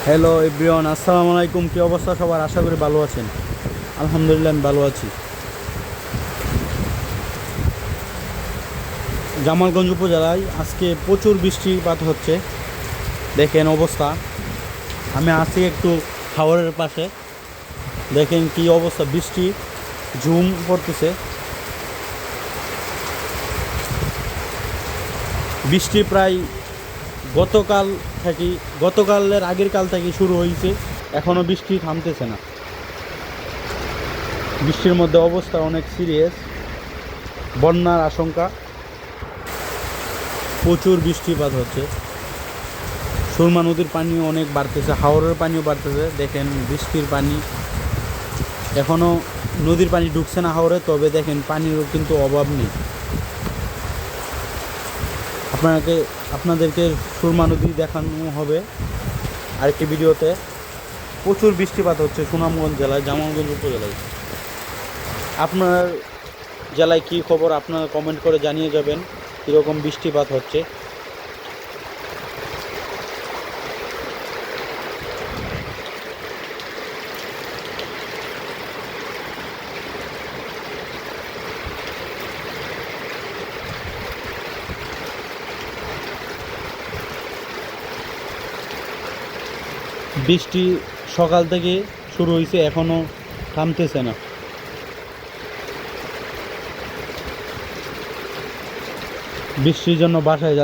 Hello everyone, আসসালামু আলাইকুম। কী অবস্থা সবার? আশা করি ভালো আছেন। আলহামদুলিল্লাহ আমি ভালো আছি। জামালগঞ্জ উপজেলায় আজকে প্রচুর বৃষ্টিপাত হচ্ছে, দেখেন অবস্থা। আমি আছি একটু খাওয়ারের পাশে, দেখেন কি অবস্থা, বৃষ্টি ঝুম পড়তেছে। বৃষ্টি প্রায় গতকাল থেকে, গতকালের আগের কাল থেকে শুরু হয়েছে, এখনও বৃষ্টি থামতেছে না। বৃষ্টির মধ্যে অবস্থা অনেক সিরিয়াস, বন্যার আশঙ্কা। প্রচুর বৃষ্টিপাত হচ্ছে, সুরমা নদীর পানিও অনেক বাড়তেছে, হাওরের পানিও বাড়তেছে। দেখেন বৃষ্টির পানি, এখনও নদীর পানি ঢুকছে না হাওরে, তবে দেখেন পানিরও কিন্তু অভাব নেই। আপনাদেরকে সুরমা নদী দেখানো হবে আরেকটি ভিডিওতে। প্রচুর বৃষ্টিপাত হচ্ছে সুনামগঞ্জ জেলায়, জামালগঞ্জ উপজেলায়। আপনার জেলায় কী খবর আপনারা কমেন্ট করে জানিয়ে যাবেন কীরকম বৃষ্টিপাত হচ্ছে। বৃষ্টি সকাল থেকে শুরু হয়েছে, এখনও থামতেছে না। বৃষ্টির জন্য বাসায়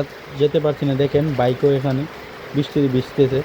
যেতে পারছি না, দেখেন বাইকও এখানে বৃষ্টিতে ভিজতেছে।